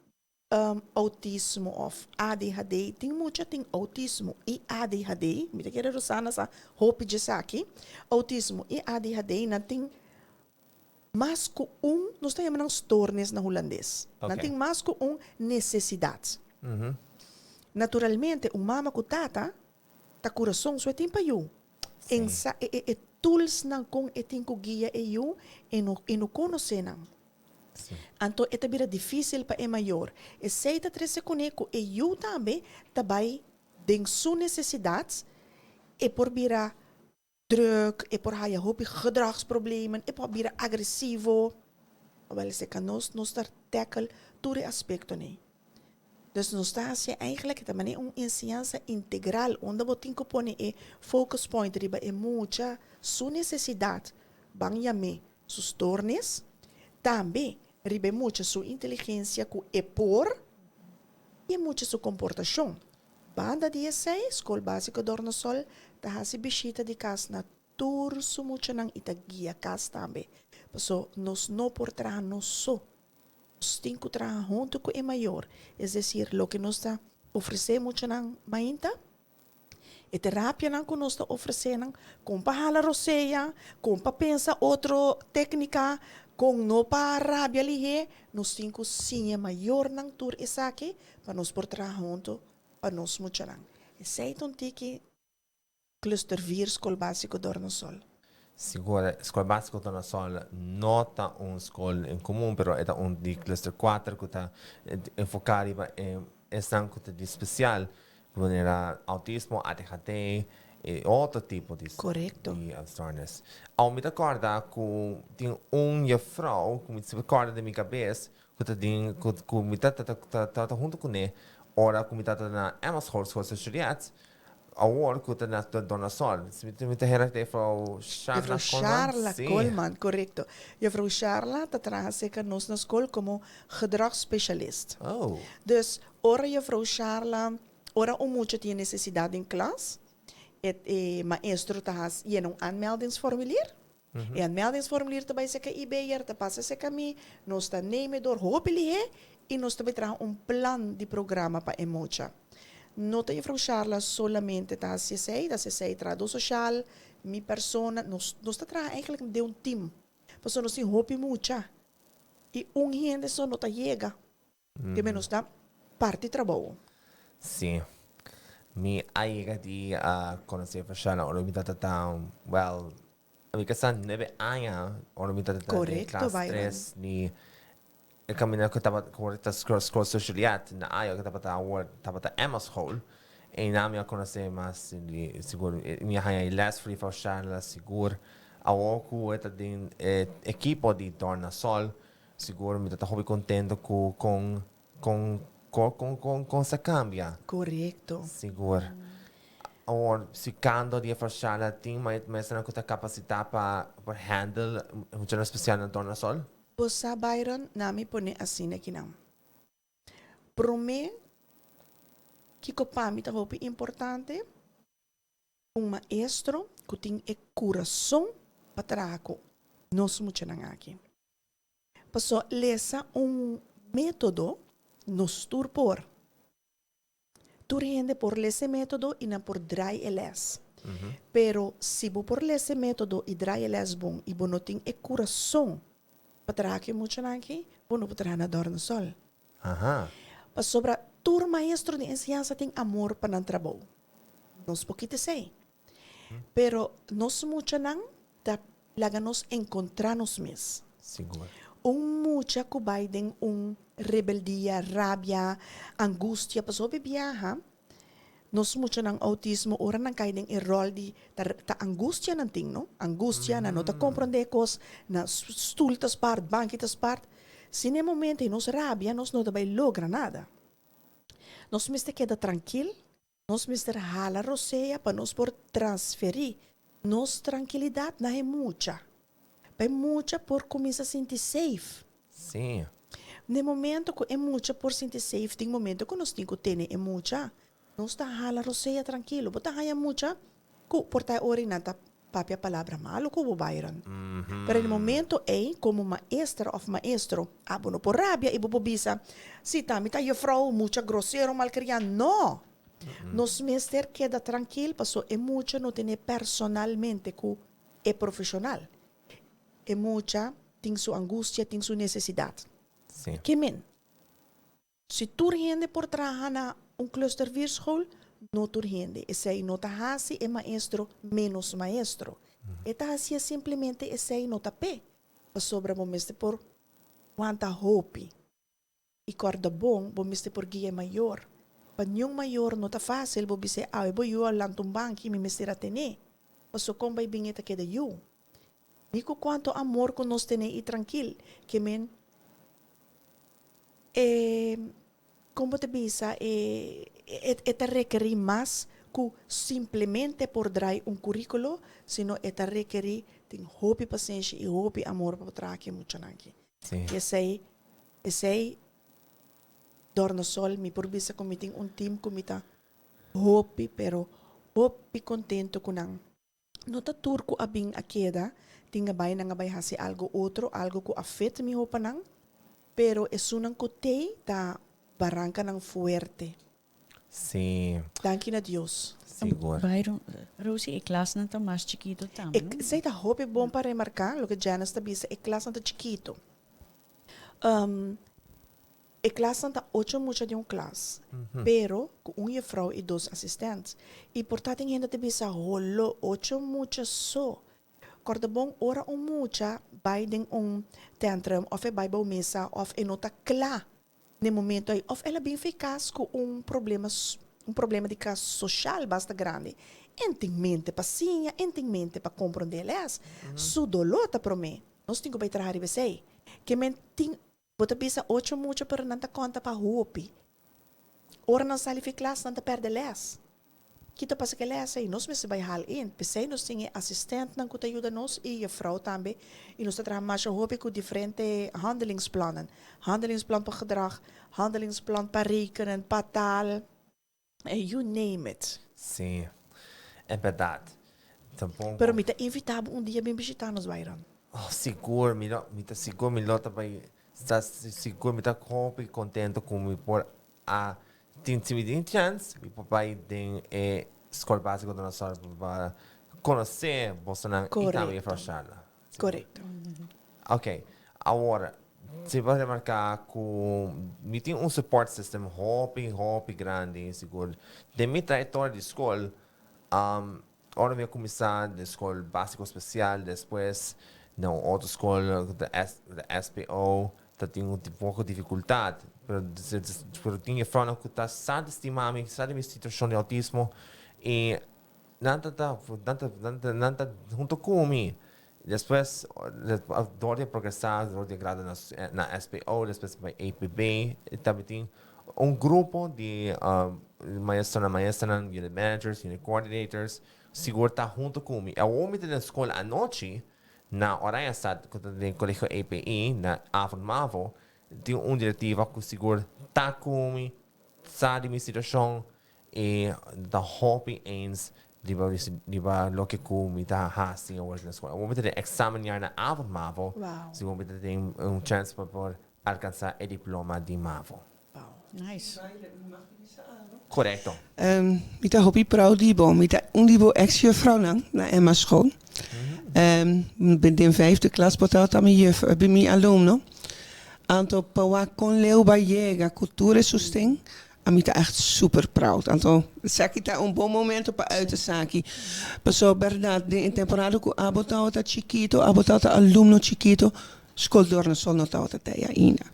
autismo of ADHD, ting mucha ting autismo e ADHD, mita kere Rosana sa hopi esaki, autismo e ADHD na ting mas ku nós temos não stoornis na holandês. Na ting mas ku necessidade. Naturalmente, mama ku tata, ta coração so tem pa you. Ensa tools nang kung eting ku guia e you e no conhece nang. Anto ita bira difícil pa maior. E seita trece coneco e you também tabay den su necessidades e por bira druk e por haya hopi gedragsproblemen e por bira agressivo. Wel se kan nos tar tackle toere aspecto ne. Dus nos está hacia eigenlijk também enseñanza integral onde botin ko pone e focus point riba e mucha su necessidade bang yame su stoornis também riba mucha su inteligência ku e por e mucha su comportação. Banda 16, School Básico Dorna Sol, ta hasi bisita di kas na tur su mucha nang itagia kas também. So nos no por tra nos so. Cinco trabalham junto com o maior, é decir, lo que nós está oferecendo muito nang mainta, e terapia nang que nós está oferecendo, com pahala roceia, com pa pensa outra técnica, com no para rabia lihe, nós cinco sim maior nang tur esaki, para nós por trabalhar junto, para nós muito nang. E sei tiki cluster 4 School Básico Dorna Sol. Sigur, escola básico Dorna Sol nota un escola in comune, però è un di cluster 4 che sta enfocati in anche di special, come era autismo, ADHD e altro tipo di stoornis. Al mi ricorda che tin un juffrouw, come si ricorda di mia cabeça, che mi tata junto con lei, ora come tata na Emma-school studiat, award kuta na Dorna Sol. Met de Frau Charla Coleman, correcto. Juffrouw Charla trabaja zeker nos na school como gedragsspecialist. Oh. Dus ora Juffrouw Charla Ora mucha tiene necesidad en clase. Maestro has llena aanmeldingsformulier. E aanmeldingsformulier te bij se IBR, te passa se kami, nos ta nemen door hopelijk e nos te betragen plan de programa pa emocha. Nota juffrouw Charla solamente ta se sei trado social, mi persona, nos ta traga eigenlijk de un team. Paso nos sin hopi mucha. E gente só nota llega. Que menos da parte trabalho. Sim. Mi aiga di conocer persona, ora mi tatatang, well, mi kasan nebe aya, ora mi tatatang class 3 ni kami na katapat correcta scroll socialiat na ayo katapata Emma School. E nami a conocer mas Sigur mi haya last free for la Sigur awoku eta din equipo di Torna Sol Sigur mi tata hobby contento con sa cambia. Correcto. Sigur. Or si kando di fasciala ting may na ko ta kapasita pa handle mucha na special na Torna Sol. Sa Byron, nami pone assim aqui não. Prome que copami tá hopi importante maestro que tem coração patraco nos mucha nang aqui. Paso lesa método nos turpor. Turhende por lese método e na por dry eles. Pero si bo por lese método e dry eles bom e bo no tem coração patraque mucha naki, bono patraque na dor no sol. Aha. Pas sobra tur maestro de enseñanza tem amor para nan trabalho. Nos poquito sei. Pero nos mucha nang da laga nos encontrarnos mes. Sigur. Mucha kubay den rebeldia, rabia, angustia, pas obi biyaha. Nos mucha ng autismo ora nang kay den rol di ta angustia nan ting no angustia na no ta comprendekos na stultas part banquitas part sine momento nos rabia nos no dabei logra nada nos mister queda tranquil nos mister hala roseia pa nos por transferir nos tranquilidade na mucha por começa a sentir safe Sim. no momento que mucha por sentir safe tem momento que nos tem que ter mucha não está hala roseia tranquilo, bota haya mucha, ku porta ori nanta papia palavra malo ku Byron. Pero no momento como maestra of maestro, abono por rabia e bobisa, si tamita yo frau mucha grosero malcriado, no. Nos mister queda tranquilo, paso mucha no tiene personalmente ku profesional. Mucha tem su angustia, tem su necesidad. Sim. Que men? Si tu rende por trabajar na cluster school, no tu rende. Esse no ta hasi maestro menos maestro. Eta hasi simplesmente esse no ta pe. Sobra bomeste por quanta hopi. E corda bom, bomeste por guia maior. Panyong maior no ta fácil, bobise bo yo lantum banki mi mestera tene. Paso kombay bingeta keda yo. Nico quanto amor con nos tene e tranquil. Que men como te bisa eta requerir más que simplesmente por dar currículo, sino eta requerir tem hopi paciência e hopi amor para trazer muito nanki. Sim. Esse dorno sol mi por bisa como tem team comita hopi pero hopi contento com nang. Nota turco abing akeda tinga bay nga bay hasi algo outro, algo que afeta mi hopa nang. Pero es unang kutei ta barranca ng fuerte. Sim. Danke na Dios. Sigur. Byron, Rosie, clase nanta mais chiquito também. Sei ta hope bom para remarcar, lo que Janice tabisa, clase nanta chiquito. Clase nanta 8 mucha de clase. Pero, com juffrouw e 2 assistentes. E portanto, ainda tabisa, holo, 8 mucha so. Korda bom ora mucha by den tantrum of by bom mesa of enota kla no momento aí of ela bem eficaz com problema de caso social basta grande entimmente paciência entimmente para compreender elas su dolota para mim nós temos que trabalhar você que menting bota bisa 8 mucha para não conta para hopi ora não sai de classe não perde elas kita pasa que lesa e nós mesmo vai hal in. Pensei nós tinha assistente nang kuta ajuda nós e a vrouw também. E nós trabalhamos mais hoop com diferente handelingsplannen. Handelingsplan para gedrag, handelingsplan para rekenen, para taal. You name it. Sí, é verdade. Tampouco. Pero mita invitado dia bem visitar nos Bayram. Oh, Sigur, Sigur, também está Sigur, mita hopi contento com por a tem chance, mi papai tem escola básica da nossa para conhecer Bolsonaro e também afastar. Correto. Ok, agora se vai remarcar que tem support system hopi grande, seguro. De minha trajetória de escola, agora eu começar da escola básica especial, depois na outra escola da SPO, tinha um pouco de dificuldade, pero tinha forma que está sabe estimar minha situação de autismo e nada junto comigo. Depois, dor progressar, dor de grado na SPO, depois vai APB, e também tem grupo de mayornan, unit managers, unit coordinators, Sigur está junto comigo. Eu vou meter na escola à noite, na hora essa, quando tem colégio API, na Avon tem diretiva que o Sigur está comigo, sabe minha situação, e da hopi eins, Diba loke ko mita hasi o na escola. Vamos ter examinar na avon mavo. Se vamos ter chance para alcançar o diploma de mavo. Nice. Correto. Mita hopi prou dibo, mita dibo ex-juffrouw na Emma school. Ben in 5e klas betaald aan mijn juf, bij mijn alumno. Anto pawa con leu bayega cultura susting. Amita echt super proud. Anto saki ta un bom momento pa uit de saki. Paso verdad de in temporada ku abotao ta chiquito, abotao ta alumno chiquito, school door na sol notao ta teia ina.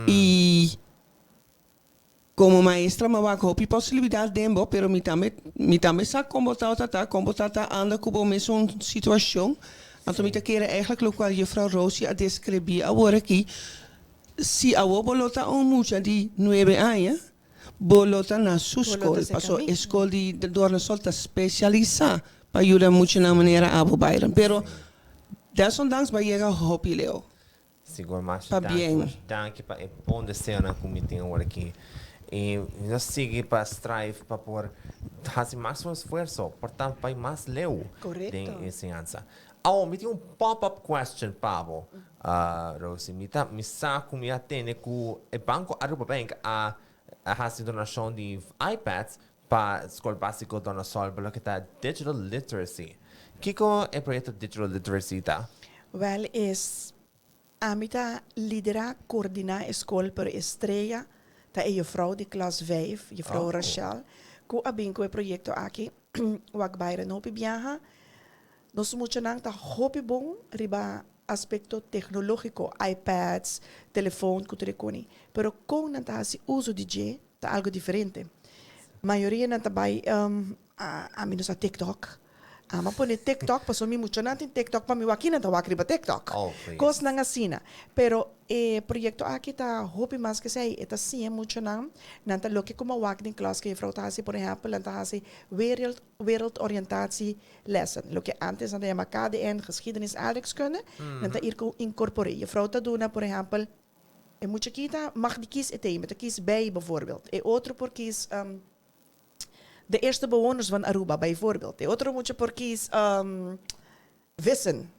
E como maestra ma wak hopi possibilidad dembo, pero mitame sa combotao ta anda kubo mes un situacion. Anto mita keren eigenlijk ook wel juffrouw Rosie a describir agora aqui. Si awo bolota un mucha di 9 años, bolota na su school, paso escola di dorna solta specializa pa ayuda mucho na manera abo Bayern. Pero desondanks ba llega hopi leo. Sigur mas Pa bien. danke pa e bom desejo na comitinha agora aqui. E nós sigue para strive para por fazer mais um esforço, portanto para mais leu de enseñanza. Me tem pop-up question, Pablo. Rosie, me saco me atende com o banco Aruba Bank a donação de iPads para a escola básica da nossa para que está digital literacy. Que é o projeto digital literacy tá? Well, a mita lidera coordinar a escola para estreia da juffrouw de klas 5, juffrouw Rachel, ku abin ko e proyecto aqui, wag bayra no pibiaha. Nós mucho nang ta hopi bom riba aspecto tecnológico, iPads, telefone, kuterekoni. Pero con nanta si uso DJ, ta algo diferente. Maioria nanta bay a minus a TikTok. Ama pone TikTok, paso mi mucho nang TikTok pa mi wakina ta wakriba TikTok. Kos nang asina. Pero proyecto aqui ta hopi mas que sei, eta sim mucho nang nanta lo que como wak din klas que vrouw ta hasi, por ejemplo, nanta hasi wereldoriëntatie lessen. Lo que antes nanta yama KDN, geschiedenis, aardrijkskunde, nanta hier incorporeren. Je vrouw ta doen, por ejemplo, mucho kita mag die kies ete, met de kies bij bijvoorbeeld. Otro por kies de eerste bewoners van Aruba, bijvoorbeeld. Otro mucho por kies wissen.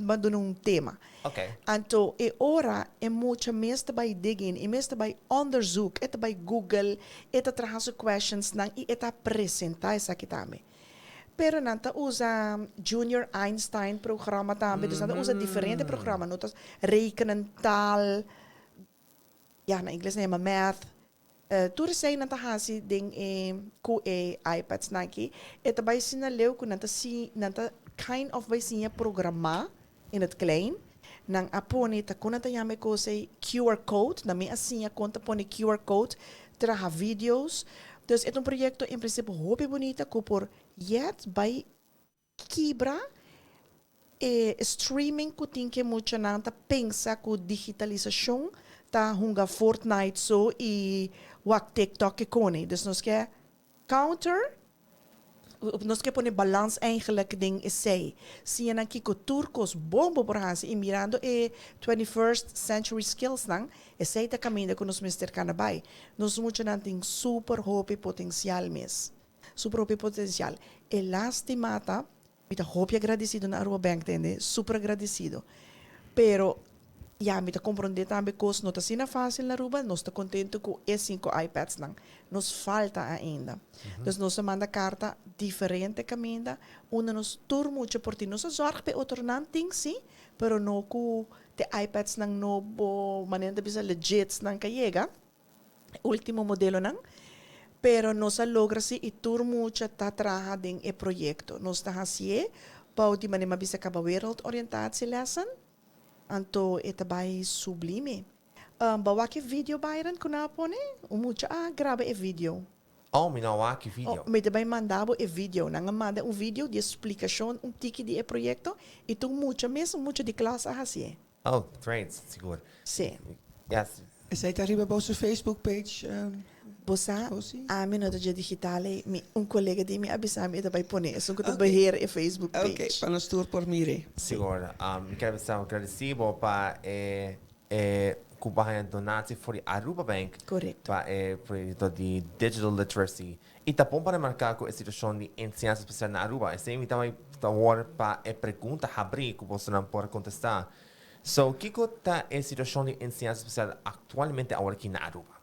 Wat doen een thema. Okay. Anto, ora, mucho meeste bij digging, meeste bij onderzoek, eta bij Google, eta trahaso questions, nang eta presenta sakitame. Pero nanta usa Junior Einstein programma tambe, dus nanta usa diferente programma, notas rekenen, taal, ja, na Engels neem math. Toer say nanta hasi ding QA iPads naki, eta bij sinalew ko nanta kind of bij sinja programma in het klein. Nang apone ta kunata yame ko say QR code, na mi asinha conta pone QR code, traha videos. Dus het een proyecto in principe hopi bonita ko por yet by Kibra streaming ko tinke mucho nanta pensa ko digitalização ta hunga Fortnite so wak TikTok e kone. Dus nos ke counter Nós que põe balans eigenlijk ding essay. Zie je dan kiko turcos bombo por hansi in mirando 21st century skills nang essay ta caminho com nos mister canabay. Nós muito nan ting super hopi potencial mes. Super hopi potencial. E lastimata, mita hopi agradecido na Aruba Bank tende, super agradecido. Pero ja, mita compreender também que não está sendo fácil na Aruba, nós está contente com esses 5 iPads não. Nos falta ainda. Então, nós manda carta diferente caminho, onde nos tur muito por ti. Nós zorg para outro não tem sim, pero não com te iPads não nobo, maneira bisa legit não que chega. Último modelo não. Pero nós logra se e tur muito tá trabalhando em projeto. Nós está assim, para de maneira bisa acaba wereldoriëntatie lesson. Anto ita bay sublime. Bawa que vídeo bayran kuna pone? Mucha grava e vídeo. Oh, minawa que vídeo. Me também mandava e vídeo. Nanga manda vídeo de explicação, tiki de projeto. E tu mucha mesmo, mucha de classe assim. Oh, great, Sigur. Sim. Yes. Zij daar hier bij onze Facebook page. Bosa, a minuto de digital, collega di mi abisami ita bay pone. So ko beheer e Facebook page. Oké, van ons tour por mire. Sigur. Quero estar agradecido para kubahan donati for the Aruba Bank. Correcto. Para projeto de digital literacy. E tá bom para marcar com a situação de enseñansa especial na Aruba. Esse aí também tá hora para pergunta abrir que você não pode contestar. So, que tá a situação de enseñansa especial atualmente agora aqui na Aruba?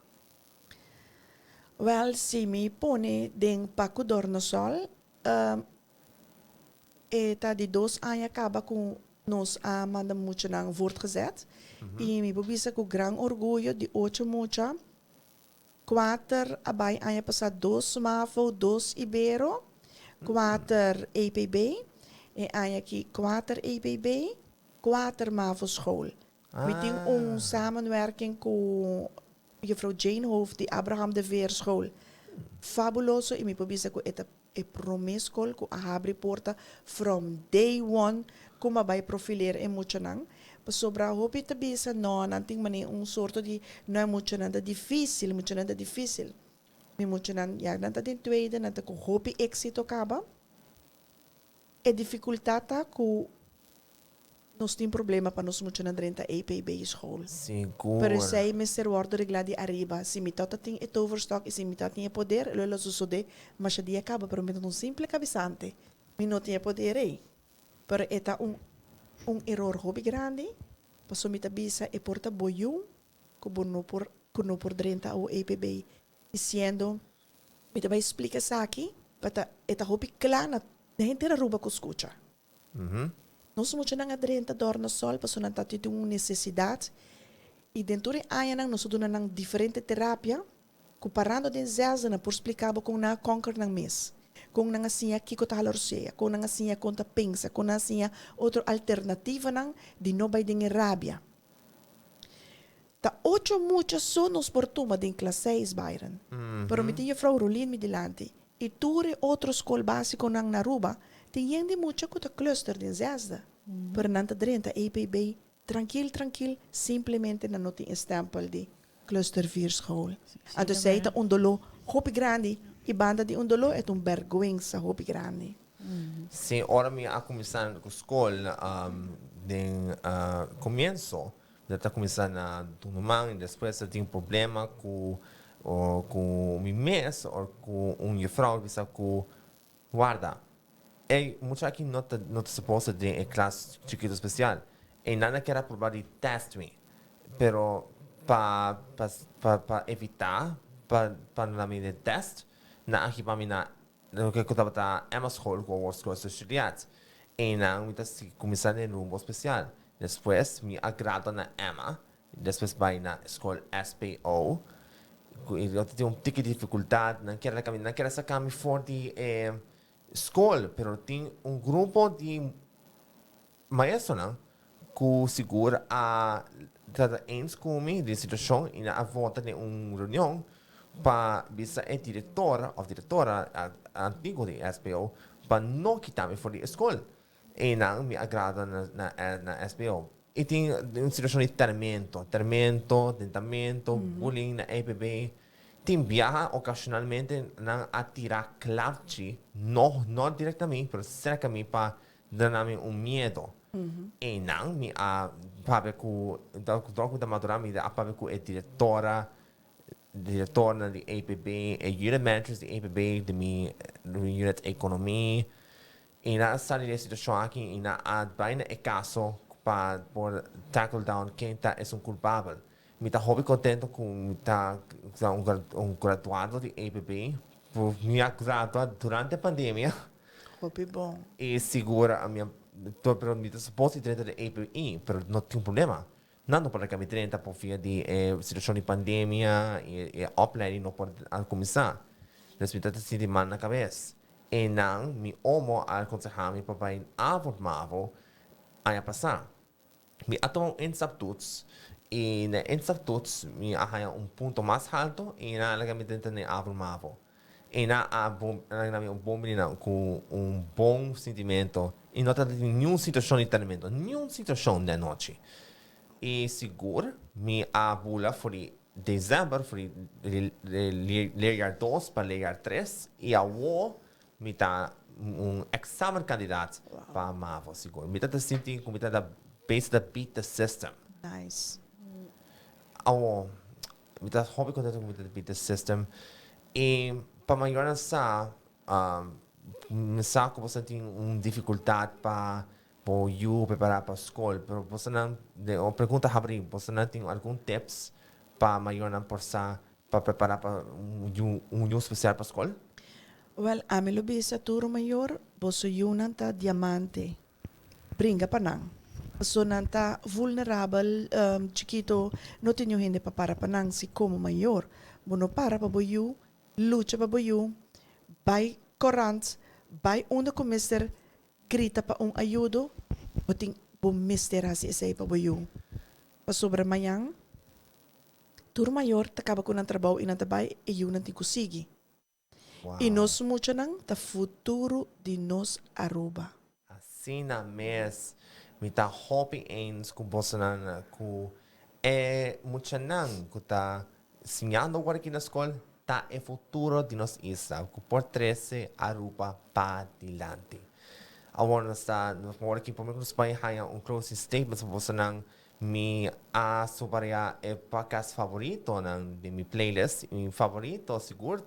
Wel, si mi pone den paco dornosol, eta die 2 anos acaba com nos a manda muito nang voortgezet. E mi bobisa com gran orgulho de 8 mucha, 4 abay anos passado 2 mavo, 2 ibero, 4 EPB, e anos aqui 4 EPB, 4 mavo school. We doen samenwerking com juffrouw Jane Hoofd, die Abraham de Veer school. Fabuloso, e mi pobisa ko eta e promes school ko ahabri porta from day one kuma bay profiler e mucho nang. Sobra hopi tabisa no nanting mani soorto di no é mucho nanda difícil, mucho nanda difícil. Mi mucho nan ja nanta den tweede nanta ko hopi éxito caba. E dificultata ko nós temos problema para nós muito na drenta APB school. Sigur. Pero sei Mr. Wardo de gladi arriba. Se me tota tem et overstock e se me tota tem poder, lo sucede, mas já dia acaba pero me um simple cabeçante. Me não tem poder aí. Pero eta error hobby grande. Passo me tabisa e porta boium, kuno por drenta o APB. E sendo me também explica aqui, para eta hobby clana, a gente na Aruba com escuta. Nós somos na drenta dorna sol, para não ter uma necessidade. E dentro de anos nós temos diferente terapia, comparando com zezena por explicar como na conquer na mês, com na assim aqui com a lorceia, com na assim a conta pensa, com na assim outra alternativa não de não vai ter rabia. Tá 8 muitas só nos portuma de classe 6 Byron. Pero me tinha Frau Rolin me delante. E toure outro escola básico na Aruba, tem gente muita com o cluster de zesda. Pero nanta drenta APB, tranquil, simplesmente não tem stempel de cluster 4 school. Então sei que dolo hopi grandi, e banda de dolo é vergüenza hopi grandi. Sim, ora me a começar com a escola, começo, já está começando a dominar, e depois tem problema com o mês, ou com frau, com guarda. E muita aqui não está suposto de em classe chiquito especial. E nada quer provar de teste, pero para evitar, para não me de teste, na aqui para mim na o que eu estava tá Emma School com os cursos estudiantes. E não me está começando em rumbo especial. Depois me agrada na Emma, depois vai na escola SPO. Eu tenho tique de dificuldade, não quero sacar-me fora de escola, pero tem grupo de maestros, não? Que segura a ens comigo de situação e a volta de reunião para bisa diretora antigo de SPO para não quitar-me fora de escola. E não me agrada na SPO. E tem uma situação de treinamento, tentamento, bullying na APB. Tim viaja ocasionalmente na atira clarci, no directamente, pero cerca mi pa danami un miedo. E nang mi a pabe ku doku da madura mi a pabe ku e direttora di APB e unit managers di APB di mi unit economie. E na sali de situação aqui e na ad baina e caso para por tackle down quem tá é um culpável. Me tá hobby contento com me tá graduado de APB por minha graduada durante a pandemia Hopi bom. e segura a minha pero me tá suposto de API, pero não tem problema. Não para que me treina por via de situação de pandemia e opleiding não pode começar. Dus me tá sentindo mal na cabeça. E não me omo al consehonan para vai avor a passar. Me atomo em subtuts e na em subtuts me arranha ponto mais alto e na ela me tenta ne avor e na bom menina com bom sentimento e não tem nenhuma situação de treinamento, nenhuma situação de noite. E Sigur me abula foi dezembro foi leer 2 para leer 3 e a me tá exame candidato para Mavo, Sigur. Me tá sentindo como tá da base da beat the system. Nice. Me tá hobby contento com the beat the system. E para mayornan me saco você tem dificuldade para preparar para a escola, pero você não pergunta abrir, você não tem algum tips para mayornan para preparar para especial para a escola? Well, a mi lo bisa turo mayor, boso yunan ta diamante. Bringa pa nang. So nanta vulnerable, chiquito, no tenyo hindi pa para panang si como mayor. Bono para pa boyu, lucha pa boyu, bay corrants, bay una ko mister, krita pa un ayudo, boting bumister hasi isay pa boyu. Pa sobra mayang, turo mayor, takaba ko ng trabaho inantabay, iyunan ti kusigi. Wow. E nós mucha nang ta futuro de nós Aruba. Assim na mes, me tá hopi ens com você na com mucha nang com tá ensinando agora aqui na escola tá futuro de nós isa com por 13 Aruba para dilante. Agora está no agora aqui por mim nos vai haya closing statement para você nang mi subaria podcast favorito de mi playlist. Mi favorito, Sigur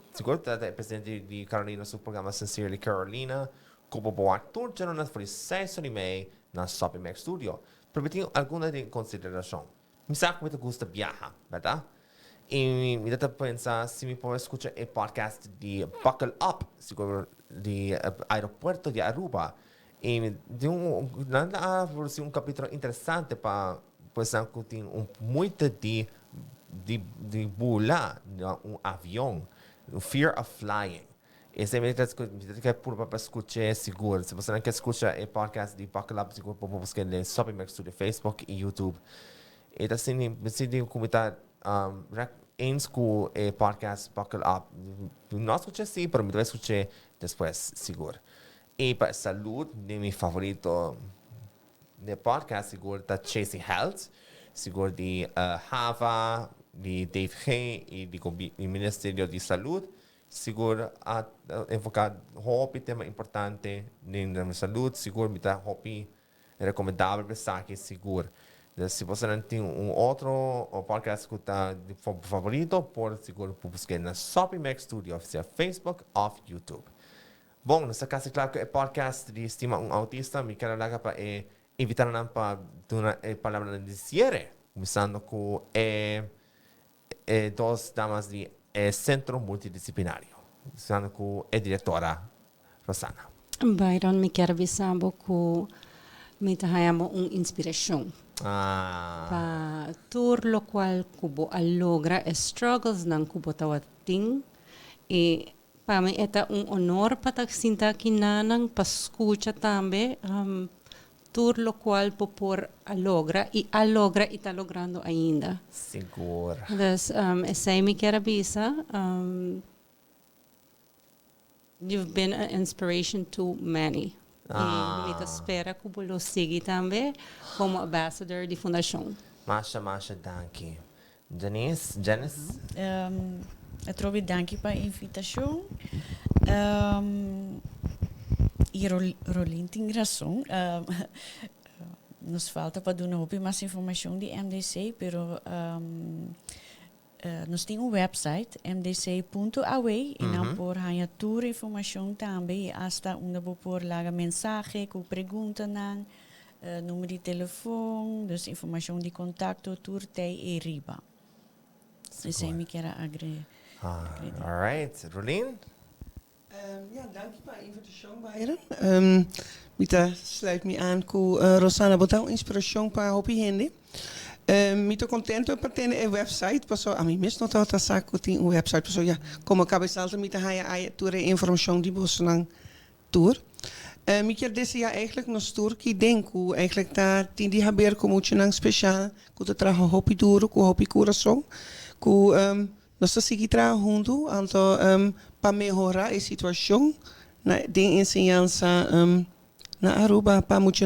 é presidente de Carolina, seu programa Sincerely Carolina, como bom ator, já não foi 6 e meia na Shopping Mac Studio. Permitiu alguma de consideração. Me sabe muito gosta de viajar, verdade? E me dá para pensar se me pode escutar o podcast de Buckle Up, Sigur, de aeroporto de Aruba. E de um capítulo interessante para pois tem muito de voar avião, o fear of flying. Esse é que é puro para escutar Sigur. Se você não quer escutar o podcast de Buckle Up, Sigur, pode buscar no Shopping Mac Studio, Facebook e YouTube. E assim, me sinto como está com o podcast Buckle Up. Não escutei sim, mas me vai escutar depois, Sigur. E para saúde, meu favorito de podcast, Sigur, da Chasing Health, Sigur de Hava, de Dave Hay e do Ministério de Saúde, Sigur a enfocado hopi, tema importante na saúde, Sigur me dá hopi recomendável para esaki, Sigur. Se você não tem outro podcast que está de favorito, pode Sigur buscar na Shopping Mac Studio, oficial Facebook ou YouTube. Bom, nessa casa, claro que é podcast de Stima Autista, me quero lá para invitar para dar a palavra de cierre, começando com duas damas de Centro Multidisciplinário, começando com a diretora Rosana. Byron, me quero avisar que me tahayamo inspiração. Pa tour lo qual kubo alogra struggles ng kubo tawating e para mim é honor para sinta que nanang pascucha tambe tour lo qual por alogra e está logrando ainda. Sigur. Dus essa me quer avisa. You've been an inspiration to many. E me espera que o siga também como ambassador de fundação. Masha, danke. Janice? Eu trovo danke para a invitação. E Rolin tem razão. Nos falta para dar hopi mais informação de MDC, pero nós temos um website mdc.aw e não por ganhar toda a informação também, hasta onde vou por lá mensagem com perguntas, número de telefone, dus informação de contato, tour e riba. Isso é me que era All right, Rolin? Ja, dank je voor de invitatie, Bayern. Mita sluit me aan com Rosana botar inspiração para hopi hende. Mito contento para ter a website, passo a mim mesmo não tá saco tem um website, passo já como cabeçalta mita haia tour informação de bosenang tour. Me quer dizer eigenlijk nos tour que denko eigenlijk tá tem de haver como mucha special, que tu traga hopi duro, com hopi coração, com nós seguir trabalhando, então para melhorar a situação de enseñansa na Aruba para mucha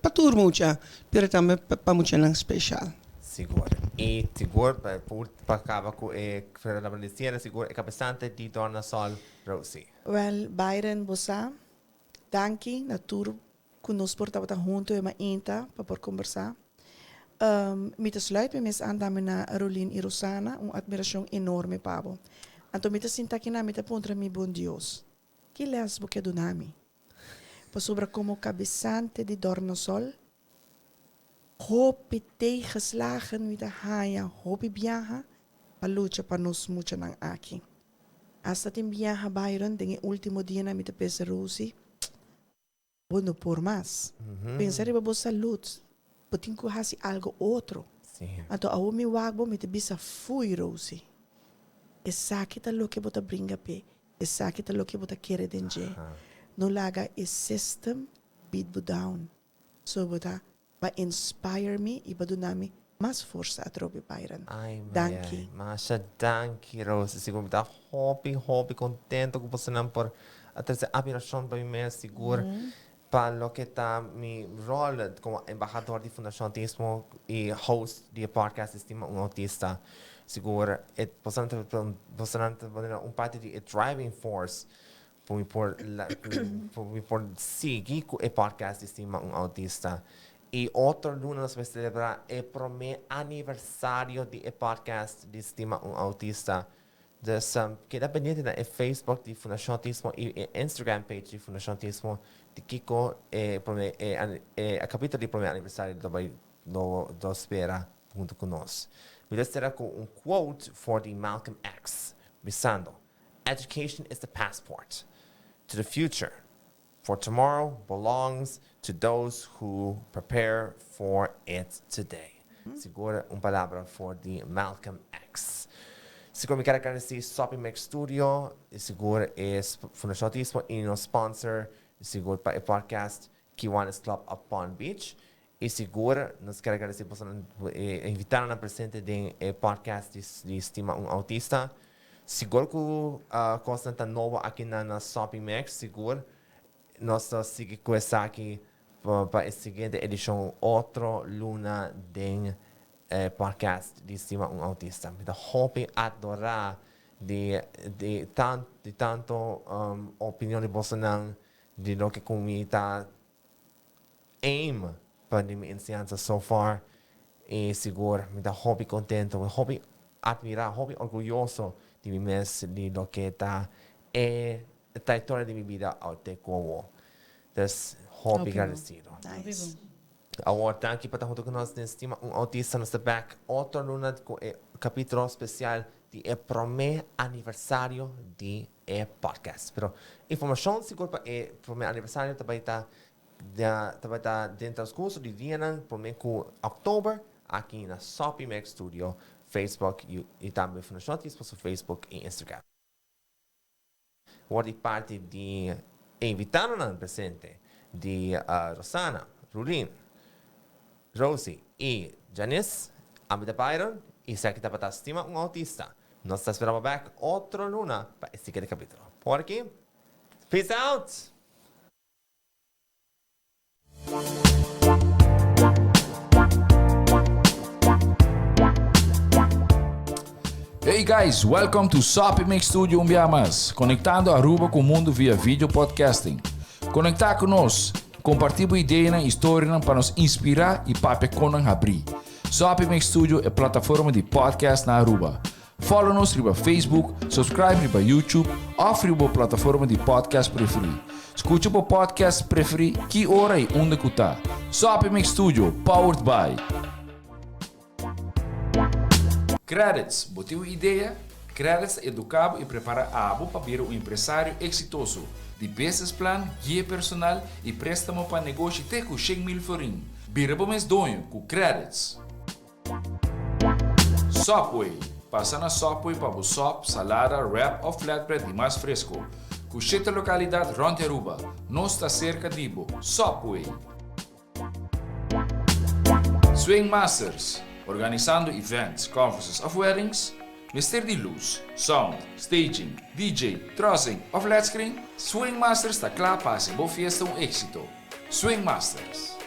para tudo mucha, mas também para mucha especial. Sigur. E Sigur para acabar com a Malaysia, Sigur é cabeçante de Dorna Sol Rosie. Well, Byron Bosa, danke na tour conosco por estar junto e mainta para por conversar. Mita sluit me mes andame na Rolin e Rosana, admiração enorme pabo. Anto mita sinta que na mita pontra mi bon Dios. Que lesbo que do nami. Pa sobra como cabeçante de Dorna Sol. Hopi tegenslagen mita haya, hopi biaha, pa lucha pa nos mucha nang aki. Hasta tim biaha Byron, den último dia na mita pesa Rosie. Bueno por más. Pensar iba bo salud. Potin ko hasi algo outro. Sim. Anto a mi wagbo mita bisa fui Rosie. Esaki ta lo que bota bringa pe. Esaki ta lo que bota kere denje. No laga is system beat bu down. So bota ba inspire me iba dunami mas força a trobe Byron. Danke. Masha, danke Rose. Sigur me dá hopi contento com você não por a terceira admiração para mim Sigur. Para lo que está mi rol como embajador de Fundação Autismo e host de podcast Stima Autista. Sigur, possiamo parte di driving force por seguir com o podcast Stima Autista. E outro luna nós vamos celebrar o primeiro aniversário do podcast de Stima Autista. Dus queda pendiente na Facebook de Fundação Autismo e Instagram page de Fundação Autismo de Kiko a capítulo de primeiro aniversário do espera junto conosco. We será com quote for the Malcolm X, Bisando. Education is the passport to the future. For tomorrow belongs to those who prepare for it today. Segura palavra for the Malcolm X. Sigur me quero agradecer Sopi Mix Studio. Sigur é Fundação Autismo e no sponsor. Sigur para o podcast Kiwanis Club of Palm Beach. E Sigur, nós queremos agradecer por invitar na presente do podcast de Stima Autista. Sigur que constante novo aqui na Sopi Mix. Sigur, nós seguimos com essa aqui para a seguinte edição, outra luna de podcast de Stima Autista. Me dá hopi adorar de tanto opinião de Bolsonaro de lo que comunidade aim para minha enseñanza so far. E Sigur, me dá hopi contento, hopi admirar, hopi orgulhoso de mim mesmo, de lo que está a trajetória de minha vida até como. Dus hopi agradecido. Nice. Agora, danke para estar junto com nós nesse Stima Autista no back. Outra luna com capítulo especial de primeiro aniversário de podcast. Pero informação segura para o primeiro aniversário também está dentro dos cursos de Viena, primeiro com outubro, aqui na Sopi Mix Studio, Facebook e também Fundação Autismo no Facebook e Instagram. Agora, de parte de invitar na presente de Rosana, Rulin, Rosie e Janice, Amida Byron e Saki para Stima Autista. Nós esperamos back outra luna para esse capítulo. Por aqui, peace out! Hey guys, welcome to Sopi Make Studio Umbiamas, conectando Aruba com o mundo via vídeo podcasting. Conectar conosco, compartilhar ideias e histórias para nos inspirar e para conan abrir. Sopi Make Studio é plataforma de podcast na Aruba. Follow-nos riba Facebook, subscribe riba YouTube ou riba plataforma de podcast preferido. Escute o podcast preferido que hora e onde que está. Sopi Make Studio, powered by Credits, botiu ideia? Credits educava e prepara abo para vir um empresário exitoso. De business plan, guia personal e préstamo para negócio até com 100,000 florim. Bira para mês donho com Credits. Subway, passa na Subway para o sop, salada, wrap ou flatbread e mais fresco. Com 7 localidades rond Aruba, nós está cerca de Subway. Swing Masters, organizando events, conferences of weddings, Mister de luz, sound, staging, DJ, trussing of flat screen, Swing Masters está claro para ser boa fiesta um êxito. Swing Masters.